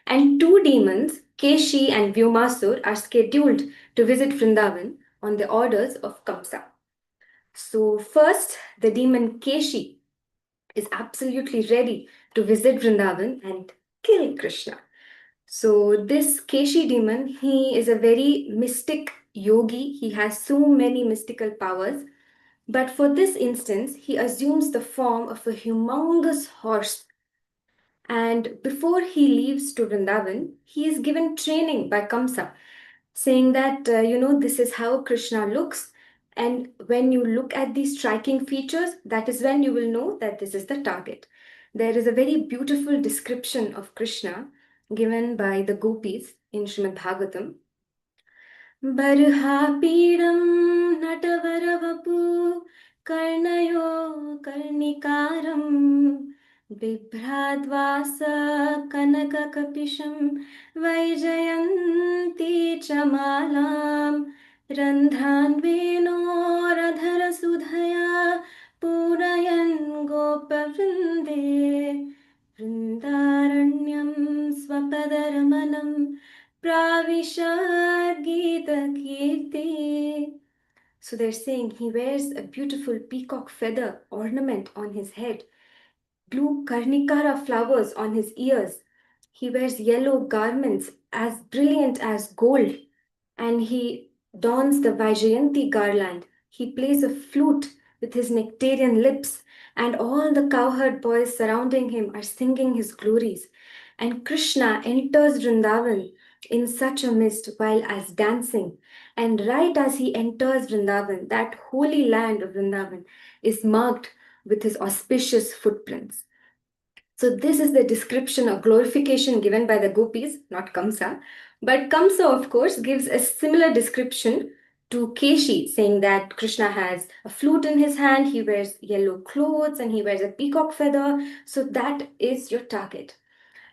and two demons, Keshi and Vyumasur, are scheduled to visit Vrindavan on the orders of Kamsa. So, first, the demon Keshi is absolutely ready to visit Vrindavan and kill Krishna. So, this Keshi demon, he is a very mystic yogi. He has so many mystical powers. But for this instance, he assumes the form of a humongous horse. And before he leaves to Vrindavan, he is given training by Kamsa, saying that, this is how Krishna looks. And when you look at these striking features, that is when you will know that this is the target. There is a very beautiful description of Krishna given by the gopis in Srimad Bhagavatam. बर्हापीडं नटवरवपु कर्णयो कर्णिकारं बिभ्राद्वास कनककपिशं Vaijayanti च मालां रन्ध्रान्वेणोरधरसुधया पूरयन् गोपवृन्दे वृन्दारण्यं स्वपदरमणं Pravishad Gita Kirti. So they're saying he wears a beautiful peacock feather ornament on his head, blue karnikara flowers on his ears. He wears yellow garments as brilliant as gold, and he dons the Vaijayanti garland. He plays a flute with his nectarian lips, and all the cowherd boys surrounding him are singing his glories. And Krishna enters Vrindavan in such a mist while as dancing. And right as he enters Vrindavan, that holy land of Vrindavan is marked with his auspicious footprints. So this is the description of glorification given by the gopis, not Kamsa. But Kamsa, of course, gives a similar description to Keshi, saying that Krishna has a flute in his hand, he wears yellow clothes, and he wears a peacock feather. So that is your target.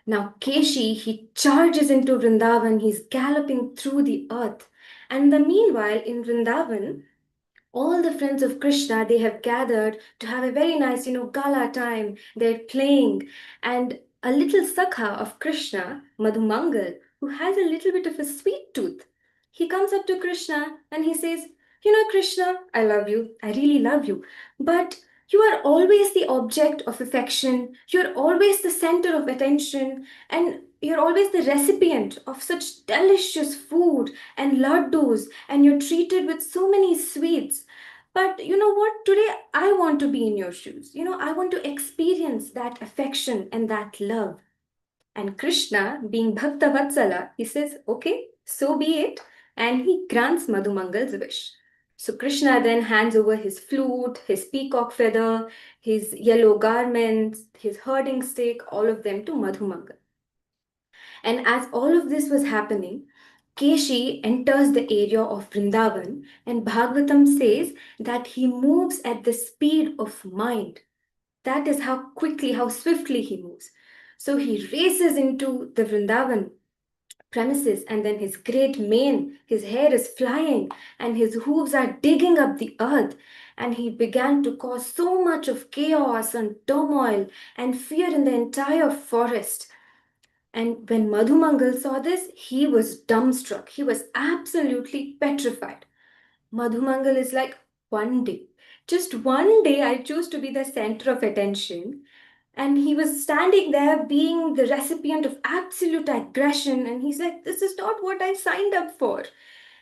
Now, Keshi, he charges into Vrindavan, he's galloping through the earth. And in the meanwhile, in Vrindavan, all the friends of Krishna, they have gathered to have a very nice, gala time. They're playing. And a little Sakha of Krishna, Madhumangal, who has a little bit of a sweet tooth, he comes up to Krishna and he says, Krishna, I love you. I really love you. But you are always the object of affection. You're always the center of attention. And you're always the recipient of such delicious food and laddus. And you're treated with so many sweets. But you know what? Today I want to be in your shoes. I want to experience that affection and that love. And Krishna, being Bhakta Vatsala, he says, okay, so be it. And he grants Madhumangal's wish. So Krishna then hands over his flute, his peacock feather, his yellow garments, his herding stick, all of them to Madhumangal. And as all of this was happening, Keshi enters the area of Vrindavan, and Bhagavatam says that he moves at the speed of mind. That is how quickly, how swiftly he moves. So he races into the Vrindavan premises, and then his great mane, his hair is flying, and his hooves are digging up the earth. And he began to cause so much of chaos and turmoil and fear in the entire forest. And when Madhumangal saw this, he was dumbstruck. He was absolutely petrified. Madhumangal is like, one day, just one day, I choose to be the center of attention. And he was standing there being the recipient of absolute aggression. And he's like, this is not what I signed up for.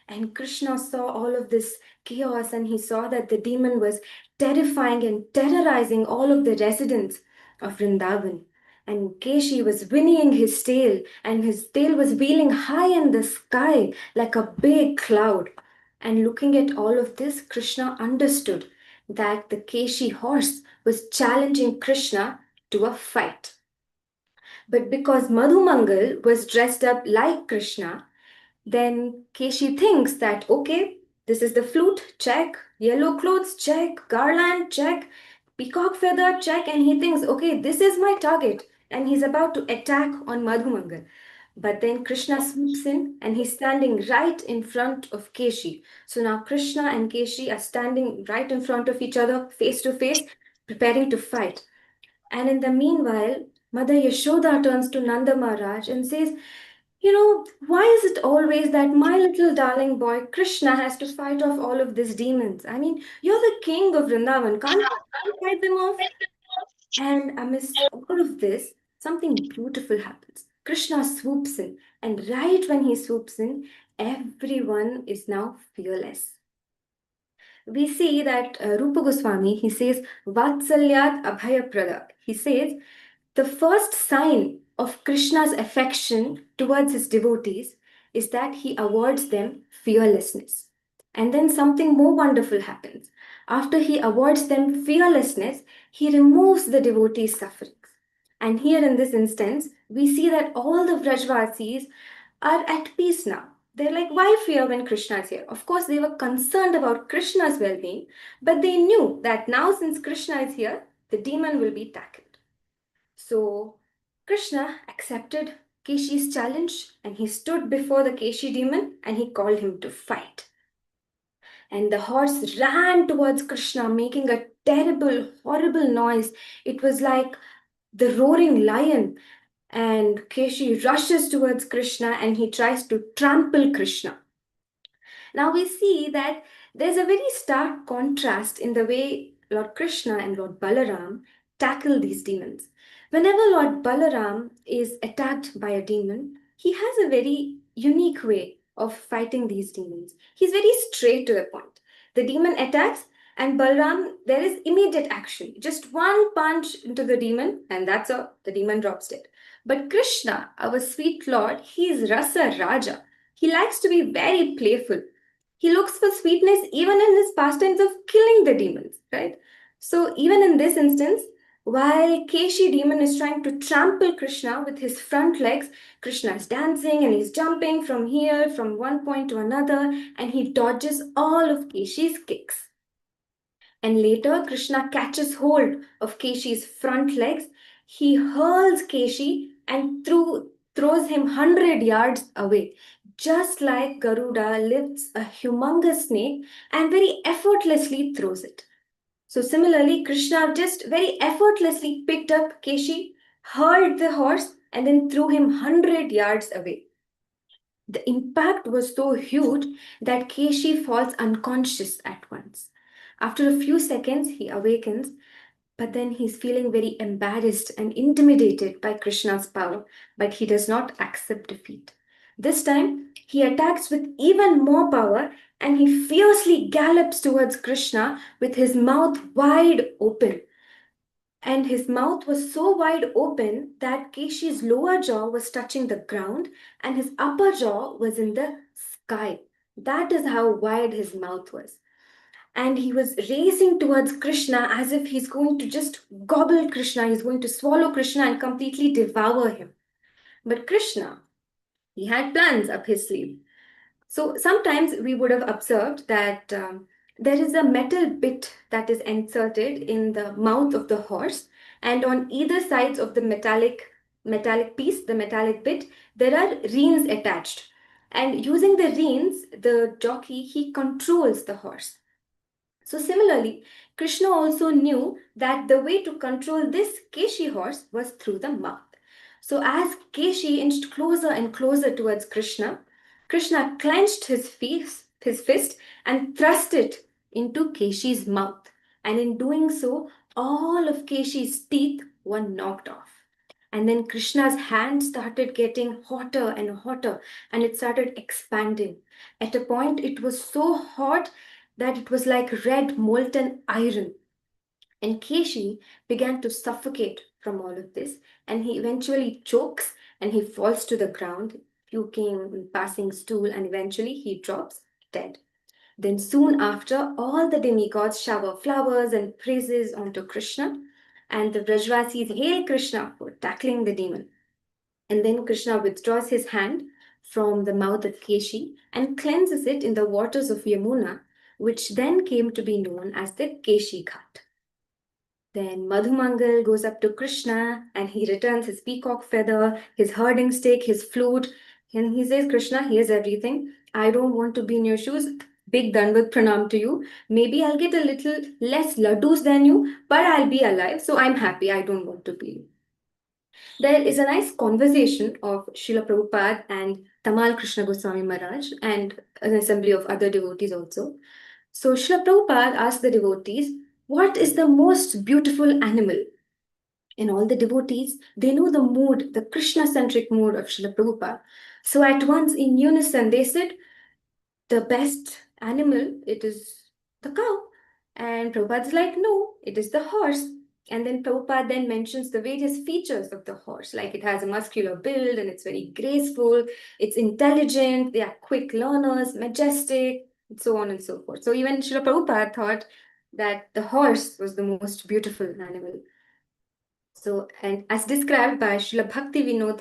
And Krishna saw all of this chaos and he saw that the demon was terrifying and terrorizing all of the residents of Vrindavan. And Keshi was whinnying his tail, and his tail was wheeling high in the sky like a big cloud. And looking at all of this, Krishna understood that the Keshi horse was challenging Krishna to a fight. But because Madhumangal was dressed up like Krishna, then Keshi thinks that, okay, this is the flute, check, yellow clothes, check, garland, check, peacock feather, check, and he thinks, okay, this is my target, and he's about to attack on Madhumangal. But then Krishna swoops in and he's standing right in front of Keshi. So now Krishna and Keshi are standing right in front of each other, face to face, preparing to fight. And in the meanwhile, Mother Yashoda turns to Nanda Maharaj and says, you know, why is it always that my little darling boy Krishna has to fight off all of these demons? I mean, you're the king of Vrindavan. Can't you fight them off? And amidst all of this, something beautiful happens. Krishna swoops in, and right when he swoops in, everyone is now fearless. We see that Rupa Goswami, he says, Vatsalyat Abhayaprada. He says, the first sign of Krishna's affection towards his devotees is that he awards them fearlessness. And then something more wonderful happens. After he awards them fearlessness, he removes the devotees' sufferings. And here in this instance, we see that all the Vrajvasis are at peace now. They're like, why fear when Krishna is here? Of course, they were concerned about Krishna's well being, but they knew that now, since Krishna is here, the demon will be tackled. So Krishna accepted Keshi's challenge and he stood before the Keshi demon and he called him to fight. And the horse ran towards Krishna, making a terrible, horrible noise. It was like the roaring lion. And Keshi rushes towards Krishna and he tries to trample Krishna. Now we see that there's a very stark contrast in the way Lord Krishna and Lord Balaram tackle these demons. Whenever Lord Balaram is attacked by a demon, he has a very unique way of fighting these demons. He's very straight to the point. The demon attacks, and Balaram, there is immediate action. Just one punch into the demon, and that's all. The demon drops dead. But Krishna, our sweet Lord, he is Rasa Raja. He likes to be very playful. He looks for sweetness even in his pastimes of killing the demons, right? So even in this instance, while Keshi demon is trying to trample Krishna with his front legs, Krishna is dancing and he's jumping from here, from one point to another, and he dodges all of Keshi's kicks. And later, Krishna catches hold of Keshi's front legs. He hurls Keshi and throws him 100 yards away, just like Garuda lifts a humongous snake and very effortlessly throws it. So, similarly, Krishna just very effortlessly picked up Keshi, hurled the horse, and then threw him 100 yards away. The impact was so huge that Keshi falls unconscious at once. After a few seconds, he awakens, but then he's feeling very embarrassed and intimidated by Krishna's power, but he does not accept defeat. This time, he attacks with even more power and he fiercely gallops towards Krishna with his mouth wide open. And his mouth was so wide open that Keshi's lower jaw was touching the ground and his upper jaw was in the sky. That is how wide his mouth was. And he was racing towards Krishna as if he's going to just gobble Krishna, he's going to swallow Krishna and completely devour him. But Krishna, he had plans up his sleeve. So sometimes we would have observed that there is a metal bit that is inserted in the mouth of the horse, and on either sides of the metallic piece, the metallic bit, there are reins attached. And using the reins, the jockey he controls the horse. So similarly, Krishna also knew that the way to control this Keshi horse was through the mouth. So as Keshi inched closer and closer towards Krishna, Krishna clenched his fist and thrust it into Keshi's mouth. And in doing so, all of Keshi's teeth were knocked off. And then Krishna's hand started getting hotter and hotter, and it started expanding. At a point, it was so hot that it was like red molten iron. And Keshi began to suffocate from all of this, and he eventually chokes and he falls to the ground, puking, passing stool, and eventually he drops dead. Then soon after, all the demigods shower flowers and praises onto Krishna, and the Vrajvasis hail Krishna for tackling the demon. And then Krishna withdraws his hand from the mouth of Keshi and cleanses it in the waters of Yamuna, which then came to be known as the Keshi Ghat. Then Madhumangal goes up to Krishna and he returns his peacock feather, his herding stick, his flute, and he says, Krishna, here's everything. I don't want to be in your shoes. Big Danvat Pranam to you. Maybe I'll get a little less laddus than you, but I'll be alive, so I'm happy. I don't want to be you. There is a nice conversation of Srila Prabhupada and Tamal Krishna Goswami Maharaj and an assembly of other devotees also. So Srila Prabhupada asked the devotees, what is the most beautiful animal? And all the devotees, they know the mood, the Krishna-centric mood of Srila Prabhupada. So at once in unison, they said, the best animal, it is the cow. And Prabhupada's like, no, it is the horse. And then Prabhupada then mentions the various features of the horse, like it has a muscular build and it's very graceful, it's intelligent, they are quick learners, majestic, and so on and so forth. So even Srila Prabhupada thought that the horse was the most beautiful animal. So, and as described by Srila Bhakti Vinod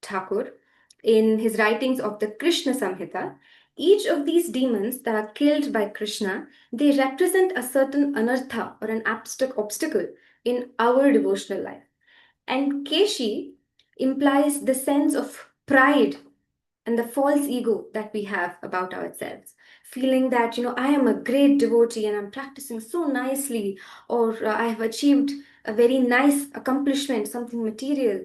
Thakur in his writings of the Krishna Samhita, each of these demons that are killed by Krishna, they represent a certain anartha or an abstract obstacle in our devotional life. And Keshi implies the sense of pride and the false ego that we have about ourselves, feeling that, I am a great devotee and I'm practicing so nicely, or I have achieved a very nice accomplishment, something material.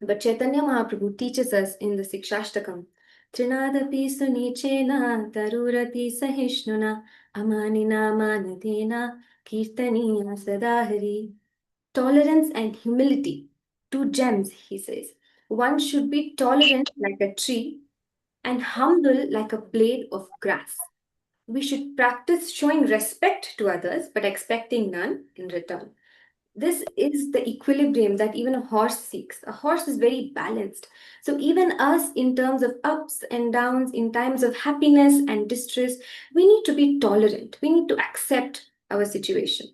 But Chaitanya Mahaprabhu teaches us in the Sikshashtakam, Trinadapi sunichena tarurati sahishnuna amanina manadena kirtaniya sadahari. Tolerance and humility, two gems, he says. One should be tolerant like a tree and humble like a blade of grass. We should practice showing respect to others but expecting none in return. This is the equilibrium that even a horse seeks. A horse is very balanced. So, even us, in terms of ups and downs, in times of happiness and distress, we need to be tolerant. We need to accept our situation.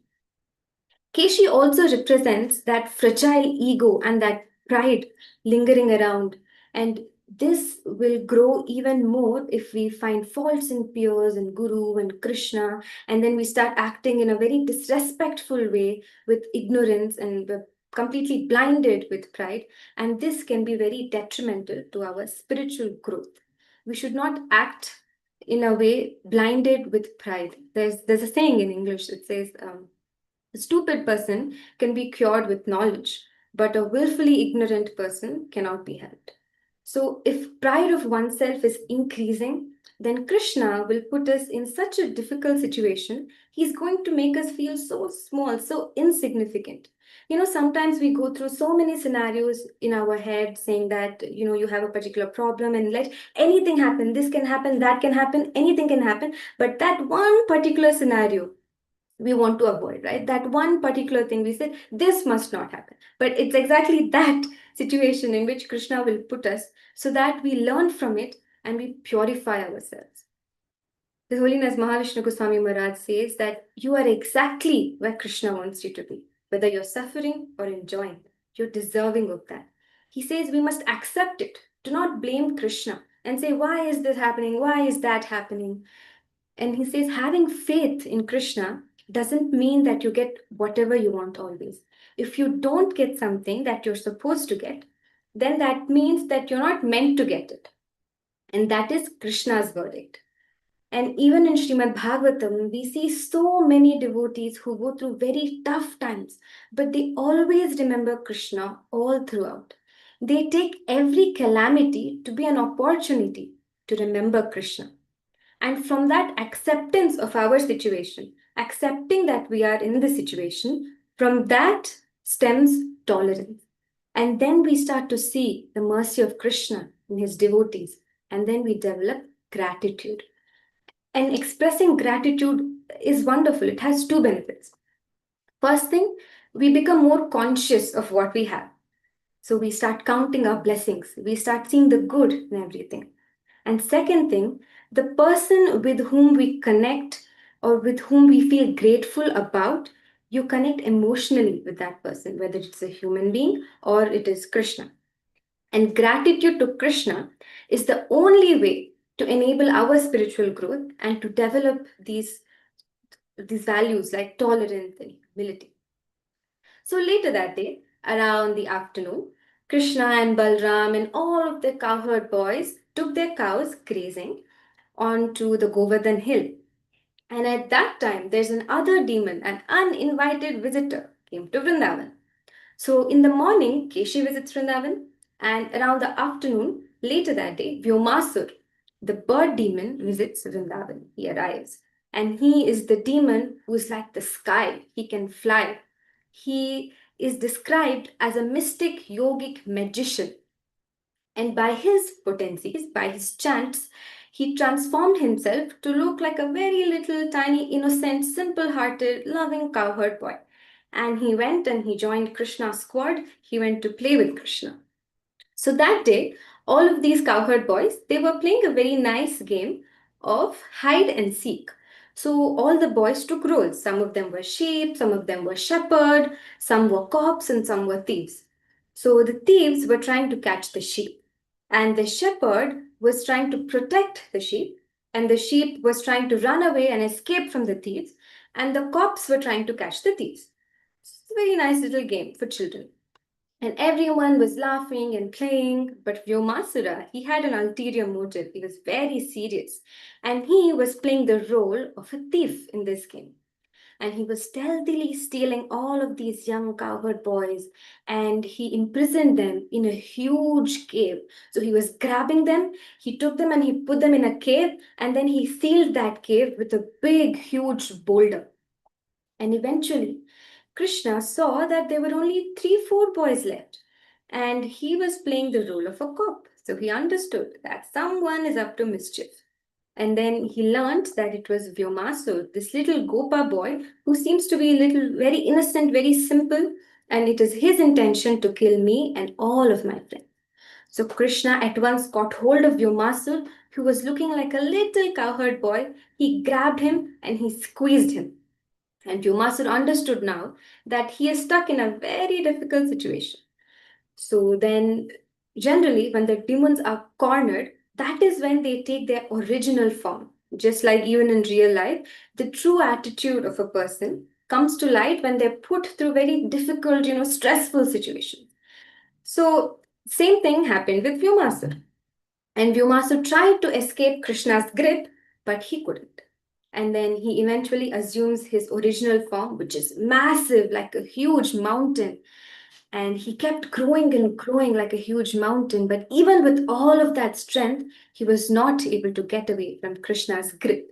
Keshi also represents that fragile ego and that pride lingering around. And this will grow even more if we find faults in peers and Guru and Krishna, and then we start acting in a very disrespectful way with ignorance and we're completely blinded with pride. And this can be very detrimental to our spiritual growth. We should not act in a way blinded with pride. There's a saying in English that says, a stupid person can be cured with knowledge, but a willfully ignorant person cannot be helped. So, if pride of oneself is increasing, then Krishna will put us in such a difficult situation. He's going to make us feel so small, so insignificant. Sometimes we go through so many scenarios in our head saying that, you have a particular problem and let anything happen. This can happen, that can happen, anything can happen. But that one particular scenario, we want to avoid, right? That one particular thing we say, this must not happen. But it's exactly that situation in which Krishna will put us so that we learn from it and we purify ourselves. His Holiness Mahavishnu Goswami Maharaj says that you are exactly where Krishna wants you to be. Whether you're suffering or enjoying, you're deserving of that. He says we must accept it. Do not blame Krishna and say, why is this happening? Why is that happening? And he says, having faith in Krishna doesn't mean that you get whatever you want always. If you don't get something that you're supposed to get, then that means that you're not meant to get it. And that is Krishna's verdict. And even in Srimad Bhagavatam, we see so many devotees who go through very tough times, but they always remember Krishna all throughout. They take every calamity to be an opportunity to remember Krishna. And from that acceptance of our situation, accepting that we are in the situation, from that stems tolerance. And then we start to see the mercy of Krishna in his devotees. And then we develop gratitude. And expressing gratitude is wonderful. It has two benefits. First thing, we become more conscious of what we have. So we start counting our blessings. We start seeing the good in everything. And second thing, the person with whom we connect or with whom we feel grateful about, you connect emotionally with that person, whether it's a human being or it is Krishna. And gratitude to Krishna is the only way to enable our spiritual growth and to develop these values like tolerance and humility. So later that day, around the afternoon, Krishna and Balram and all of the cowherd boys took their cows grazing onto the Govardhan hill. And at that time, there's another demon, an uninvited visitor, came to Vrindavan. So in the morning, Keshi visits Vrindavan, and around the afternoon, later that day, Vyomasur, the bird demon, visits Vrindavan. He arrives, and he is the demon who is like the sky. He can fly. He is described as a mystic yogic magician, and by his potencies, by his chants, he transformed himself to look like a very little, tiny, innocent, simple hearted, loving cowherd boy. And he went and he joined Krishna's squad. He went to play with Krishna. So that day, all of these cowherd boys, they were playing a very nice game of hide and seek. So all the boys took roles. Some of them were sheep, some of them were shepherd, some were cops, and some were thieves. So the thieves were trying to catch the sheep, and the shepherd was trying to protect the sheep, and the sheep was trying to run away and escape from the thieves, and the cops were trying to catch the thieves. It's a very nice little game for children. And everyone was laughing and playing, but Vyomasura, he had an ulterior motive. He was very serious. And he was playing the role of a thief in this game. And he was stealthily stealing all of these young cowherd boys, and he imprisoned them in a huge cave. So he was grabbing them, he took them and he put them in a cave, and then he sealed that cave with a big, huge boulder. And eventually, Krishna saw that there were only 3, 4 boys left, and he was playing the role of a cop. So he understood that someone is up to mischief. And then he learned that it was Vyomasur, this little Gopa boy who seems to be a little very innocent, very simple, and it is his intention to kill me and all of my friends. So Krishna at once caught hold of Vyomasur, who was looking like a little cowherd boy. He grabbed him and he squeezed him. And Vyomasur understood now that he is stuck in a very difficult situation. So then, generally, when the demons are cornered, that is when they take their original form. Just like even in real life, the true attitude of a person comes to light when they're put through very difficult, stressful situations. So, same thing happened with Vyomasur. And Vyomasur tried to escape Krishna's grip, but he couldn't. And then he eventually assumes his original form, which is massive, like a huge mountain. And he kept growing and growing like a huge mountain. But even with all of that strength, he was not able to get away from Krishna's grip.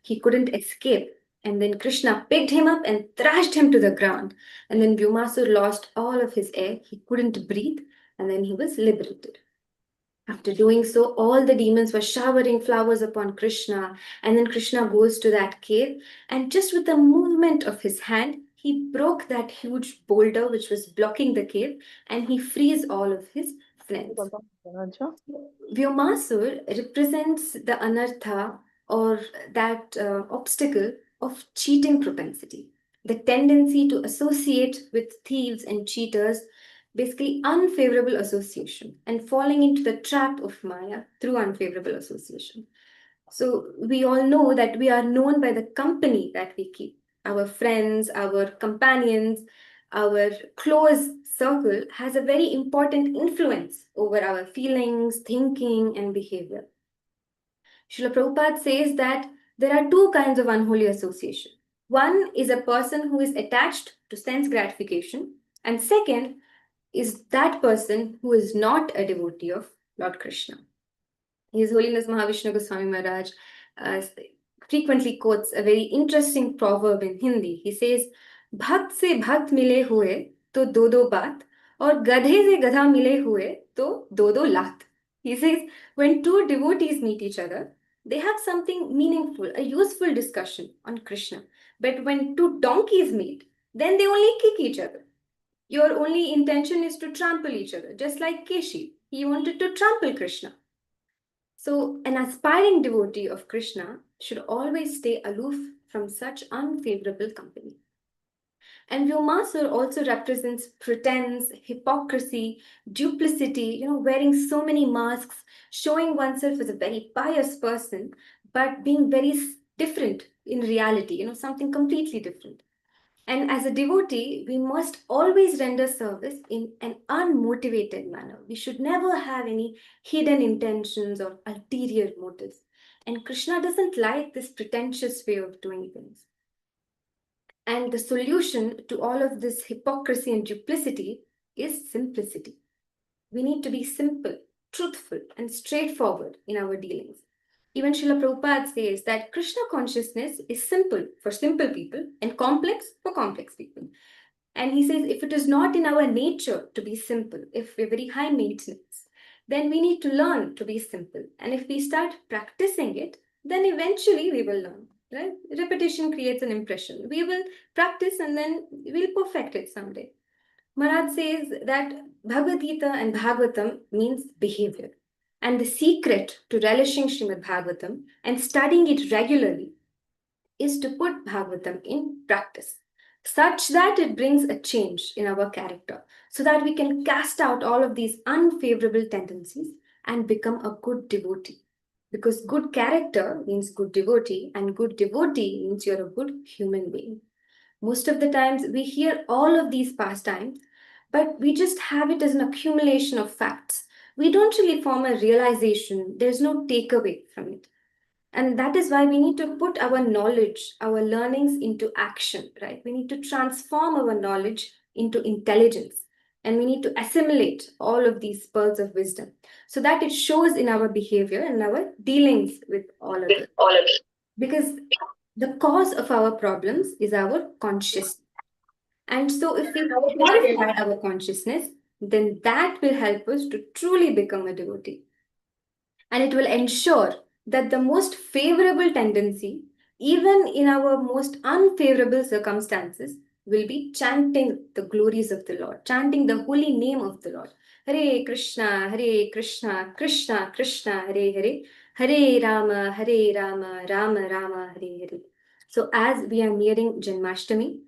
He couldn't escape. And then Krishna picked him up and thrashed him to the ground. And then Vyumasur lost all of his air. He couldn't breathe. And then he was liberated. After doing so, all the demons were showering flowers upon Krishna. And then Krishna goes to that cave, and just with the movement of his hand, he broke that huge boulder which was blocking the cave, and he frees all of his friends. Vyomasur represents the anartha, or that obstacle of cheating propensity, the tendency to associate with thieves and cheaters, basically unfavorable association, and falling into the trap of Maya through unfavorable association. So we all know that we are known by the company that we keep. Our friends, our companions, our close circle has a very important influence over our feelings, thinking, and behavior. Srila Prabhupada says that there are two kinds of unholy association. One is a person who is attached to sense gratification, and second is that person who is not a devotee of Lord Krishna. His Holiness Mahavishnu Goswami Maharaj uh, frequently quotes a very interesting proverb in Hindi. He says, "Bhakt se bhakt mile hue to do baat, और गधे से गधा मिले हुए तो दो लात." He says, when two devotees meet each other, they have something meaningful, a useful discussion on Krishna. But when two donkeys meet, then they only kick each other. Your only intention is to trample each other, just like Keshi. He wanted to trample Krishna. So, an aspiring devotee of Krishna should always stay aloof from such unfavorable company. And Vyomasur also represents pretense, hypocrisy, duplicity, wearing so many masks, showing oneself as a very pious person, but being very different in reality, something completely different. And as a devotee, we must always render service in an unmotivated manner. We should never have any hidden intentions or ulterior motives. And Krishna doesn't like this pretentious way of doing things. And the solution to all of this hypocrisy and duplicity is simplicity. We need to be simple, truthful, and straightforward in our dealings. Even Srila Prabhupada says that Krishna consciousness is simple for simple people and complex for complex people. And he says if it is not in our nature to be simple, if we're very high maintenance, then we need to learn to be simple. And if we start practicing it, then eventually we will learn. Right? Repetition creates an impression. We will practice and then we'll perfect it someday. Maharaj says that Bhagavad Gita and Bhagavatam means behavior. And the secret to relishing Srimad Bhagavatam and studying it regularly is to put Bhagavatam in practice, such that it brings a change in our character, so that we can cast out all of these unfavorable tendencies and become a good devotee. Because good character means good devotee, and good devotee means you're a good human being. Most of the times we hear all of these pastimes, but we just have it as an accumulation of facts. We don't really form a realization, there's no takeaway from it. And that is why we need to put our knowledge, our learnings into action, right? We need to transform our knowledge into intelligence. And we need to assimilate all of these pearls of wisdom so that it shows in our behavior and our dealings with all others. Because the cause of our problems is our consciousness. And so, if we purify our consciousness, then that will help us to truly become a devotee. And it will ensure that the most favorable tendency, even in our most unfavorable circumstances, will be chanting the glories of the Lord, chanting the holy name of the Lord. Hare Krishna, Krishna Krishna, Hare Hare, Hare Rama, Rama Rama, Hare Hare. So, as we are nearing Janmashtami,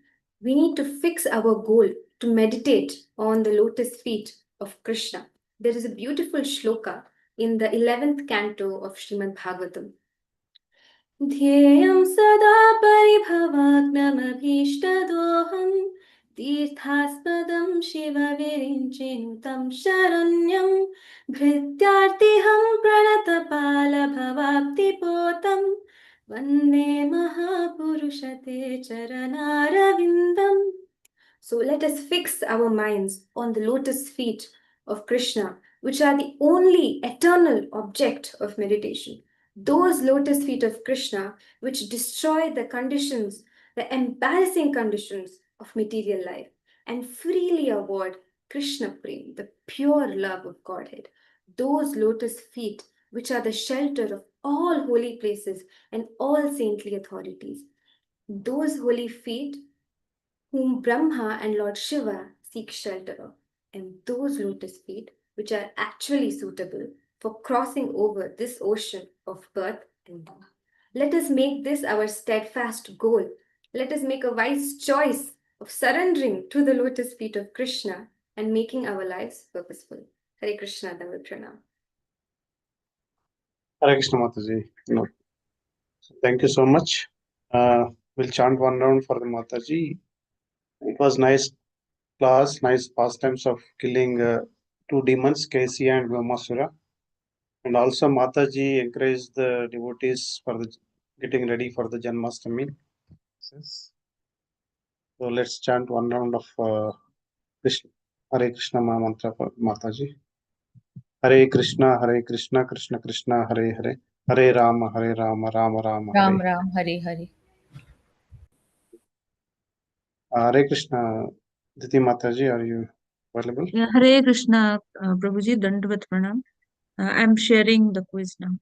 we need to fix our goal to meditate on the lotus feet of Krishna. There is a beautiful shloka in the 11th canto of Srimad Bhagavatam. ध्येयं सदा परिभवाग्नमभीष्टदोहं तीर्थास्पदं शिवविरिञ्चिनुतं शरण्यं भृत्यार्तिहं प्रणतपालभवाब्धिपोतं वन्दे महापुरुषते चरणारविन्दम्. So let us fix our minds on the lotus feet of Krishna, which are the only eternal object of meditation. Those lotus feet of Krishna, which destroy the conditions, the embarrassing conditions of material life, and freely award Krishna Prem, the pure love of Godhead. Those lotus feet, which are the shelter of all holy places and all saintly authorities. Those holy feet whom Brahma and Lord Shiva seek shelter of, and those lotus feet which are actually suitable for crossing over this ocean of birth and death. Let us make this our steadfast goal. Let us make a wise choice of surrendering to the lotus feet of Krishna and making our lives purposeful. Hare Krishna, Dhaval Pranam. Hare Krishna Mataji. No. Thank you so much. We'll chant one round for the Mataji. It was nice class, nice pastimes of killing two demons, Kesi and Vyomasura. And also Mataji encouraged the devotees for the getting ready for the Janmashtami. Yes. So let's chant one round of Krishna, Hare Krishna mantra for Mataji. Hare Krishna, Krishna Krishna, Hare Hare, Hare Rama, Rama Rama, Hare. Ram Ram, Hare Hare. Hare Krishna, Diti Mataji, are you available? Yeah, Hare Krishna, Prabhuji, Dandavat Pranam. I'm sharing the quiz now.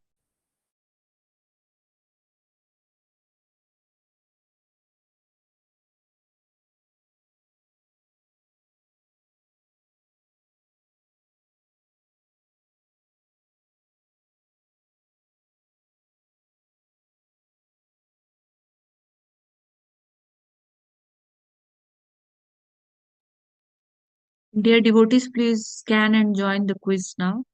Dear devotees, please scan and join the quiz now.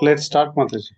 Let's start, Mataji.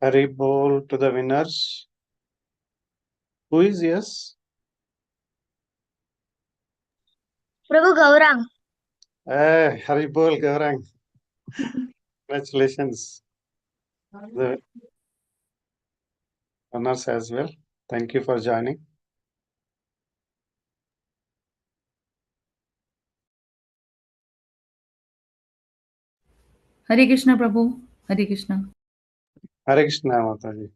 Hari Bol to the winners. Who is yes? Prabhu Gaurang. Hari Bol, Gaurang. Congratulations, the runners as well. Thank you for joining. Hare Krishna, Prabhu. Hare Krishna. Hare Krishna, Mataji.